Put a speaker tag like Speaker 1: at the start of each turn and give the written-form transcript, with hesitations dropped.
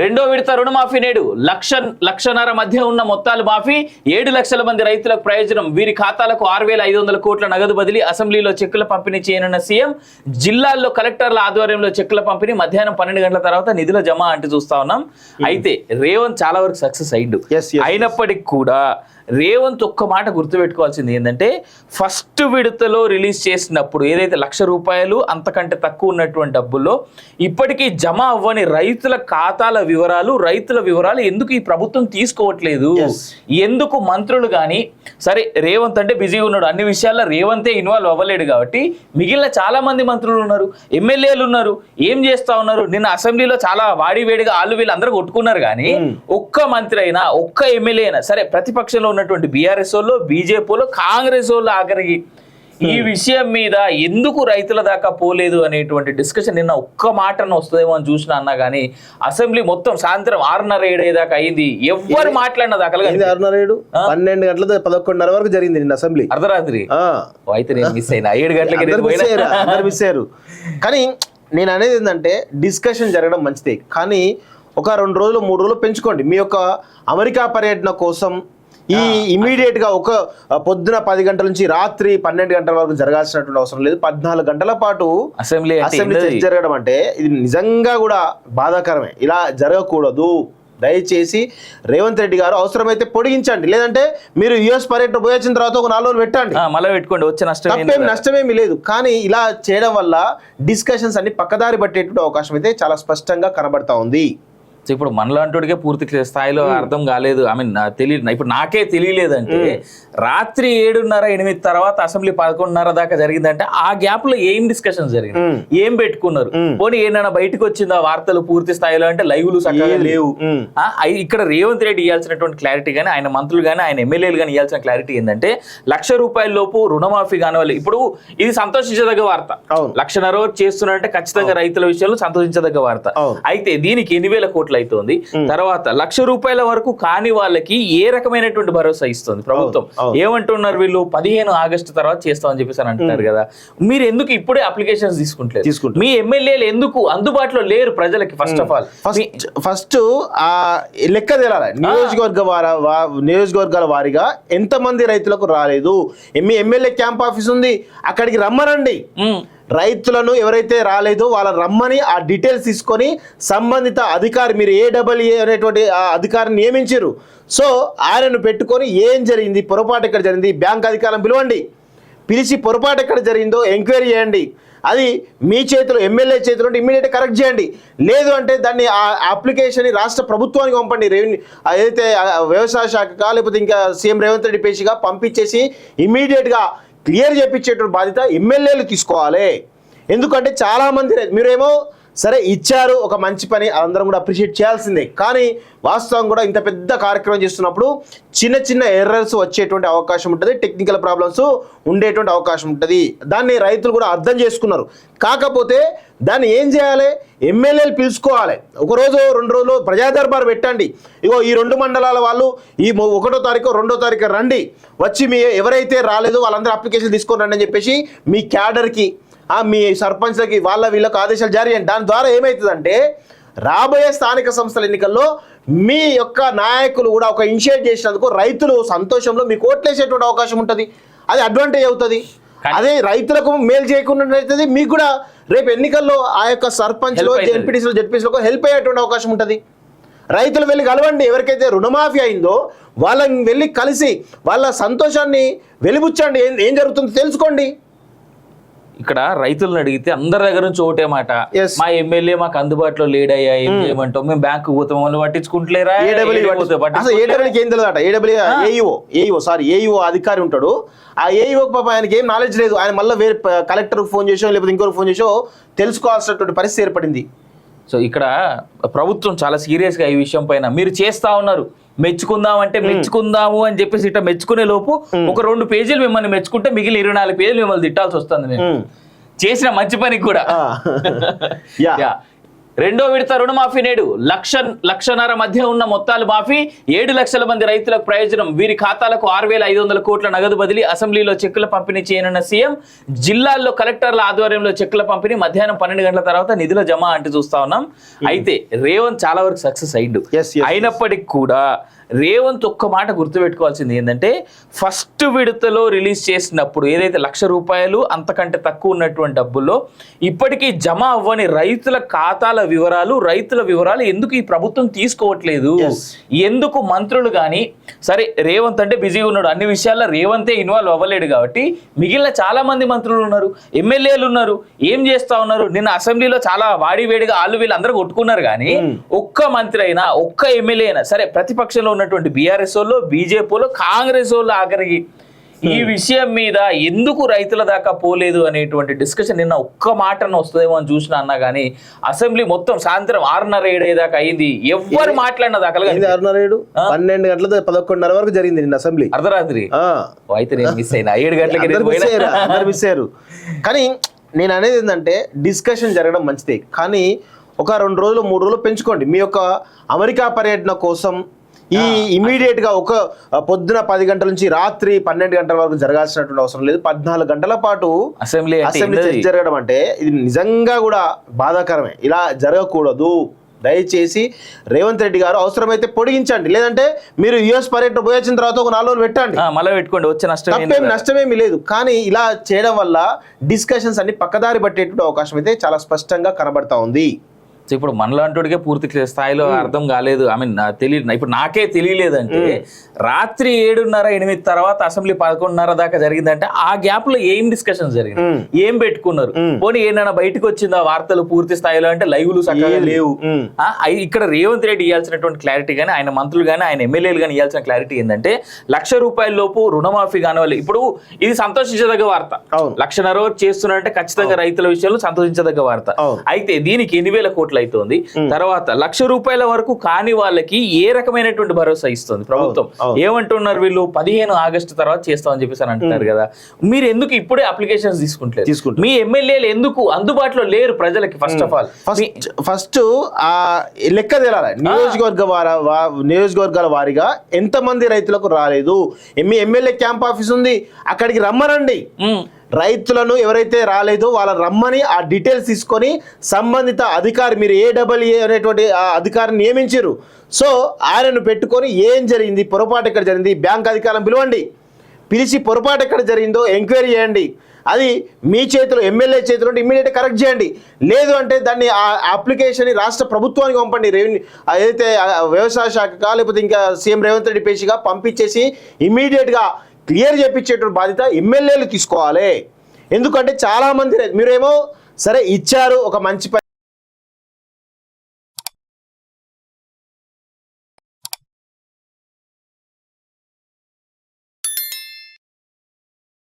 Speaker 1: రెండో విడత రుణమాఫీ నేడు లక్షన్నర మధ్య ఉన్న మొత్తాలు మాఫీ 7 లక్షల మంది రైతులకు ప్రయోజనం వీరి ఖాతాలకు 6,500 కోట్ల నగదు బదిలీ అసెంబ్లీలో చెక్కుల పంపిణీ చేయనున్న సీఎం జిల్లాల్లో కలెక్టర్ల ఆధ్వర్యంలో చెక్కుల పంపిణీ మధ్యాహ్నం 12 గంటల తర్వాత నిధుల జమ అంటూ చూస్తా ఉన్నాం. అయితే రేవంత్ చాలా వరకు సక్సెస్ అయ్యిండు. అయినప్పటికీ కూడా రేవంత్ ఒక్క మాట గుర్తుపెట్టుకోవాల్సింది ఏంటంటే ఫస్ట్ విడతలో రిలీజ్ చేసినప్పుడు ఏదైతే ₹1,00,000 అంతకంటే తక్కువ ఉన్నటువంటి డబ్బుల్లో ఇప్పటికీ జమ అవ్వని రైతుల ఖాతాల వివరాలు ఎందుకు ఈ ప్రభుత్వం తీసుకోవట్లేదు, ఎందుకు మంత్రులు కానీ సరే రేవంత్ అంటే బిజీగా ఉన్నాడు, అన్ని విషయాల్లో రేవంతే ఇన్వాల్వ్ అవ్వలేడు కాబట్టి మిగిలిన చాలా మంది మంత్రులు ఉన్నారు, ఎమ్మెల్యేలు ఉన్నారు, ఏం చేస్తా ఉన్నారు. నిన్న అసెంబ్లీలో చాలా వాడివేడిగా వీళ్ళు అందరూ కొట్టుకున్నారు కానీ ఒక్క మంత్రి అయినా ఒక్క ఎమ్మెల్యే అయినా సరే ప్రతిపక్షంలో ఉన్నటువంటి బీఆర్ఎస్ వాళ్ళు, బీజేపీ వాళ్ళు, కాంగ్రెస్ వాళ్ళు ఆఖరికి ఈ విషయం మీద ఎందుకు రైతుల దాకా పోలేదు అనేటువంటి డిస్కషన్ నిన్న ఒక్క మాటను వస్తుందేమో అని చూసినా అన్నా కానీ అసెంబ్లీ మొత్తం సాయంత్రం 6:30-7 దాకా అయింది. ఎవ్వరు మాట్లాడిన దాకా
Speaker 2: 6:30 12 గంటల 11:30 వరకు జరిగింది నిన్న అసెంబ్లీ
Speaker 1: అర్ధరాత్రి. అయితే నేను మిస్ అయినా 7 గంటలకి
Speaker 2: మిస్ అయ్యారు. కానీ నేను అనేది ఏంటంటే డిస్కషన్ జరగడం మంచిదే, కానీ ఒక 2 రోజులు 3 రోజులు పెంచుకోండి. మీ యొక్క అమెరికా పర్యటన కోసం ఈ ఇమీడియట్ గా ఒక పొద్దున 10 గంటల నుంచి రాత్రి 12 గంటల వరకు జరగాల్సినటువంటి అవసరం లేదు. 14 గంటల పాటు అసెంబ్లీ జరగడం అంటే ఇది నిజంగా కూడా బాధాకరమే. ఇలా జరగకూడదు. దయచేసి రేవంత్ రెడ్డి గారు అవసరమైతే పొడిగించండి, లేదంటే మీరు యుఎస్ పర్యటన పోయి వచ్చిన తర్వాత ఒక 4 రోజులు పెట్టండి,
Speaker 1: మళ్ళీ పెట్టుకోండి, వచ్చే
Speaker 2: నష్టమేమి లేదు. కానీ ఇలా చేయడం వల్ల డిస్కషన్స్ అన్ని పక్కదారి పట్టేటువంటి అవకాశం అయితే చాలా స్పష్టంగా కనబడతా ఉంది.
Speaker 1: ఇప్పుడు మనలాంటికే పూర్తి స్థాయిలో అర్థం కాలేదు. ఐ మీన్ తెలియదు, ఇప్పుడు నాకే తెలియలేదంటే రాత్రి 7:30-8 తర్వాత అసెంబ్లీ 11:30 దాకా జరిగిందంటే ఆ గ్యాప్ లో ఏం డిస్కషన్స్ జరిగింది, ఏం పెట్టుకున్నారు, పోనీ ఏమైనా బయటకు వచ్చిందా వార్తలు పూర్తి స్థాయిలో అంటే లైవ్లు సక్కగా లేవు. ఇక్కడ రేవంత్ రెడ్డి ఇవ్వాల్సినటువంటి క్లారిటీ కానీ ఆయన మంత్రులు కానీ ఆయన ఎమ్మెల్యేలు కానీ ఇవ్వాల్సిన క్లారిటీ ఏంటంటే ₹1,00,000 లోపు రుణమాఫీ కానివ్వాలి. ఇప్పుడు ఇది సంతోషించదగ్గ వార్త, 1,00,000 వరకు చేస్తున్నారంటే ఖచ్చితంగా రైతుల విషయంలో సంతోషించదగ్గ వార్త. అయితే దీనికి 8,000 కోట్లు అవుతుంది. తర్వాత ₹1,00,000 వరకు కాని వాళ్ళకి ఏ రకమైనటువంటి భరోసా ఇస్తుంది ప్రభుత్వం? ఏమంటున్నారు వీళ్ళు 15 ఆగస్టు తర్వాత చేస్తామని చెప్పేసి అని అంటున్నారు కదా. మీరు ఎందుకు ఇప్పుడే అప్లికేషన్స్ తీసుకుంటారు? మీ ఎమ్మెల్యేలు ఎందుకు అందుబాటులో లేరు ప్రజలకి?
Speaker 2: ఫస్ట్ ఆ లెక్క తేలాలి. నియోజకవర్గాల వారీగా ఎంతమంది రైతులకు రాలేదు, మీ ఎమ్మెల్యే క్యాంప్ ఆఫీస్ ఉంది, అక్కడికి రమ్మనండి. రైతులను ఎవరైతే రాలేదో వాళ్ళ రమ్మని ఆ డీటెయిల్స్ తీసుకొని సంబంధిత అధికారి, మీరు ఏడబ్ల్యూఏ అనేటువంటి అధికారిని నియమించారు, సో ఆయనను పెట్టుకొని ఏం జరిగింది, పొరపాటు ఎక్కడ జరిగింది, బ్యాంక్ అధికారులను పిలవండి, పిలిచి పొరపాటు ఎక్కడ జరిగిందో ఎంక్వైరీ చేయండి. అది మీ చేతిలో, ఎమ్మెల్యే చేతిలో ఇమ్మీడియట్గా కరెక్ట్ చేయండి. లేదు అంటే దాన్ని ఆ అప్లికేషన్ రాష్ట్ర ప్రభుత్వానికి పంపండి, ఏదైతే వ్యవసాయ శాఖగా లేకపోతే ఇంకా సీఎం రేవంత్ రెడ్డి పేషిగా పంపించేసి ఇమ్మీడియట్గా క్లియర్ చేయించేటువంటి బాధ్యత ఎమ్మెల్యేలు తీసుకోవాలి. ఎందుకంటే చాలామంది మీరేమో సరే ఇచ్చారు, ఒక మంచి పని, అందరం కూడా అప్రిషియేట్ చేయాల్సిందే. కానీ వాస్తవం కూడా ఇంత పెద్ద కార్యక్రమం చేస్తున్నప్పుడు చిన్న చిన్న ఎర్రర్స్ వచ్చేటువంటి అవకాశం ఉంటుంది, టెక్నికల్ ప్రాబ్లమ్స్ ఉండేటువంటి అవకాశం ఉంటుంది. దాన్ని రైతులు కూడా అర్థం చేసుకున్నారు. కాకపోతే దాన్ని ఏం చేయాలి, ఎమ్మెల్యేలు పిలుచుకోవాలి. 1 రోజు 2 రోజులు ప్రజా దర్బార్ పెట్టండి. ఇగో ఈ 2 మండలాల వాళ్ళు ఈ 1వ తారీఖు 2వ తారీఖు రండి, వచ్చి మీ ఎవరైతే రాలేదో వాళ్ళందరూ అప్లికేషన్ తీసుకొని రండి అని చెప్పేసి మీ క్యాడర్కి, మీ సర్పంచ్లకి, వీళ్ళకి ఆదేశాలు జారీ చేయండి. దాని ద్వారా ఏమవుతుందంటే రాబోయే స్థానిక సంస్థల ఎన్నికల్లో మీ యొక్క నాయకులు కూడా ఒక ఇనిషియేట్ చేసినందుకు రైతులు సంతోషంలో మీకు ఓట్లేసేటువంటి అవకాశం ఉంటుంది. అది అడ్వాంటేజ్ అవుతుంది. అదే రైతులకు మేలు చేయకుండా అవుతుంది, మీకు కూడా రేపు ఎన్నికల్లో ఆ యొక్క సర్పంచ్లో, జెడ్పీసీలకు హెల్ప్ అయ్యేటువంటి అవకాశం ఉంటుంది. రైతులు వెళ్ళి కలవండి, ఎవరికైతే రుణమాఫీ అయిందో వాళ్ళని వెళ్ళి కలిసి వాళ్ళ సంతోషాన్ని వెలిబుచ్చండి, ఏం జరుగుతుందో తెలుసుకోండి.
Speaker 1: ఇక్కడ రైతులను అడిగితే అందరి దగ్గర నుంచి ఒకటే మాట, మా ఎమ్మెల్యే మాకు అందుబాటులో లేడయ్యా, ఏం చేయమంటాం, మేము బ్యాంకు పోతాం, వాళ్ళు పట్టించుకుంటలేరా? ఏఈఓ అధికారి ఉంటాడు, ఆ ఏఈఓ పాప ఆయనకి ఏం నాలెడ్జ్ లేదు. ఆయన మళ్ళీ వేరే కలెక్టర్కి ఫోన్ చేసో లేకపోతే ఇంకొకరికి ఫోన్ చేసో తెలుసుకోవాల్సినటువంటి పరిస్థితి ఏర్పడింది. సో ఇక్కడ ప్రభుత్వం చాలా సీరియస్గా ఈ విషయం పైన మీరు చేస్తా ఉన్నారు. మెచ్చుకుందాము అని చెప్పేసి ఇట్లా మెచ్చుకునే లోపు ఒక 2 పేజీలు మిమ్మల్ని మెచ్చుకుంటే మిగిలిన 24 పేజీలు మిమ్మల్ని తిట్టాల్సి వస్తుంది. మేము చేసిన మంచి పనికి కూడా. రెండో విడత రుణమాఫీ నేడు లక్షన్నర మధ్య ఉన్న మొత్తాలు మాఫీ 7 లక్షల మంది రైతులకు ప్రయోజనం వీరి ఖాతాలకు 6,500 కోట్ల నగదు బదిలీ అసెంబ్లీలో చెక్కుల పంపిణీ చేయనున్న సీఎం జిల్లాల్లో కలెక్టర్ల ఆధ్వర్యంలో చెక్కుల పంపిణీ మధ్యాహ్నం 12 గంటల తర్వాత నిధుల జమ అంటూ చూస్తా ఉన్నాం. అయితే రేవంత్ చాలా వరకు సక్సెస్ అయ్యిండు. అయినప్పటికీ కూడా రేవంత్ ఒక్క మాట గుర్తుపెట్టుకోవాల్సింది ఏంటంటే ఫస్ట్ విడతలో రిలీజ్ చేసినప్పుడు ఏదైతే ₹1,00,000 అంతకంటే తక్కువ ఉన్నటువంటి డబ్బుల్లో ఇప్పటికీ జమ అవ్వని రైతుల ఖాతాల రైతుల వివరాలు ఎందుకు ఈ ప్రభుత్వం తీసుకోవట్లేదు? ఎందుకు మంత్రులు కానీ సరే రేవంత్ అంటే బిజీగా ఉన్నాడు, అన్ని విషయాల్లో రేవంతే ఇన్వాల్వ్ అవ్వలేడు కాబట్టి మిగిలిన చాలా మంది మంత్రులు ఉన్నారు, ఎమ్మెల్యేలు ఉన్నారు, ఏం చేస్తా ఉన్నారు? నిన్న అసెంబ్లీలో చాలా వాడివేడిగా వీళ్ళు అందరూ కొట్టుకున్నారు కానీ ఒక్క మంత్రి అయినా ఒక్క ఎమ్మెల్యే అయినా సరే ప్రతిపక్షంలో ఉన్నటువంటి బీఆర్ఎస్ వాళ్ళు, బీజేపీ వాళ్ళు, కాంగ్రెస్ వాళ్ళు ఆఖరికి ఈ విషయం మీద ఎందుకు రైతుల దాకా పోలేదు అనేటువంటి డిస్కషన్ నిన్న ఒక్క మాటను వస్తుందేమో అని చూసిన అన్నా కానీ అసెంబ్లీ మొత్తం సాయంత్రం 6:30-7 దాకా అయింది, ఎవ్వరు మాట్లాడిన దాకా
Speaker 2: 6:30 12 గంటల 11:30 వరకు జరిగింది నిన్న అసెంబ్లీ అర్ధరాత్రి.
Speaker 1: అయితే నేను మిస్ అయినా 7 గంటలకి
Speaker 2: మిస్ అయ్యారు. కానీ నేను అనేది ఏంటంటే డిస్కషన్ జరగడం మంచిదే, కానీ ఒక 2 రోజులు 3 రోజులు పెంచుకోండి. మీ యొక్క అమెరికా పర్యటన కోసం ఈ ఇమీడియట్ గా ఒక పొద్దున 10 గంటల నుంచి రాత్రి 12 గంటల వరకు జరగాల్సినటువంటి అవసరం లేదు. 14 గంటల పాటు అసెంబ్లీ జరగడం అంటే ఇది నిజంగా కూడా బాధాకరమే. ఇలా జరగకూడదు. దయచేసి రేవంత్ రెడ్డి గారు అవసరమైతే పొడిగించండి, లేదంటే మీరు యుఎస్ పర్యటన పోయి వచ్చిన తర్వాత ఒక 4 రోజులు పెట్టండి,
Speaker 1: మళ్ళీ పెట్టుకోండి, వచ్చే
Speaker 2: నష్టమేమి లేదు. కానీ ఇలా చేయడం వల్ల డిస్కషన్స్ అన్ని పక్కదారి పట్టేటువంటి అవకాశం అయితే చాలా స్పష్టంగా కనబడతా ఉంది.
Speaker 1: ఇప్పుడు మనలాంటికే పూర్తి స్థాయిలో అర్థం కాలేదు. ఐ మీన్ తెలియదు, ఇప్పుడు నాకే తెలియలేదంటే రాత్రి 7:30-8 తర్వాత అసెంబ్లీ 11:30 దాకా జరిగిందంటే ఆ గ్యాప్ లో ఏం డిస్కషన్స్ జరిగింది, ఏం పెట్టుకున్నారు, పోనీ ఏమైనా బయటకు వచ్చిందా వార్తలు పూర్తి స్థాయిలో అంటే లైవ్లు సక్కగా లేవు. ఇక్కడ రేవంత్ రెడ్డి ఇవ్వాల్సినటువంటి క్లారిటీ కానీ ఆయన మంత్రులు కానీ ఆయన ఎమ్మెల్యేలు కానీ ఇవ్వాల్సిన క్లారిటీ ఏంటంటే ₹1,00,000 లోపు రుణమాఫీ కానివ్వాలి. ఇప్పుడు ఇది సంతోషించదగ్గ వార్త, 1,00,000 చేస్తున్నారంటే ఖచ్చితంగా రైతుల విషయంలో సంతోషించదగ్గ వార్త. అయితే దీనికి 8,000 కోట్లు అవుతుంది. తర్వాత ₹1,00,000 వరకు కాని వాళ్ళకి ఏ రకమైనటువంటి భరోసా ఇస్తుంది ప్రభుత్వం? ఏమంటున్నారు వీళ్ళు 15 ఆగస్టు తర్వాత చేస్తామని చెప్పేసి అని అంటున్నారు కదా. మీరు ఎందుకు ఇప్పుడే అప్లికేషన్స్ తీసుకుంటారు? మీ ఎమ్మెల్యేలు ఎందుకు అందుబాటులో లేరు ప్రజలకి? ఫస్ట్ ఆఫ్ ఆల్
Speaker 2: ఫస్ట్ ఆ లెక్క తెలాలి. నియోజకవర్గాల వారీగా ఎంతమంది రైతులకు రాలేదు, మీ ఎమ్మెల్యే క్యాంప్ ఆఫీస్ ఉంది, అక్కడికి రమ్మనండి. రైతులను ఎవరైతే రాలేదో వాళ్ళని రమ్మని ఆ డీటెయిల్స్ తీసుకొని సంబంధిత అధికారి, మీరు AAA అనేటువంటి ఆ అధికారిని నియమించారు, సో ఆయనను పెట్టుకొని ఏం జరిగింది, పొరపాటు ఎక్కడ జరిగింది, బ్యాంక్ అధికారులను పిలవండి, పిలిచి పొరపాటు ఎక్కడ జరిగిందో ఎంక్వైరీ చేయండి. అది మీ చేతిలో, ఎమ్మెల్యే చేతిలో ఉంటే ఇమ్మీడియట్ కరెక్ట్ చేయండి. లేదు అంటే దాన్ని ఆ అప్లికేషన్ రాష్ట్ర ప్రభుత్వానికి పంపండి, రెవెన్యూ ఏదైతే వ్యవసాయ శాఖగా లేకపోతే ఇంకా సీఎం రేవంత్ రెడ్డి పేషిగా పంపించేసి ఇమ్మీడియట్గా క్లియర్ చేయించేటువంటి బాధ్యత ఎమ్మెల్యేలు తీసుకోవాలి. ఎందుకంటే చాలామంది మీరేమో సరే ఇచ్చారు ఒక మంచి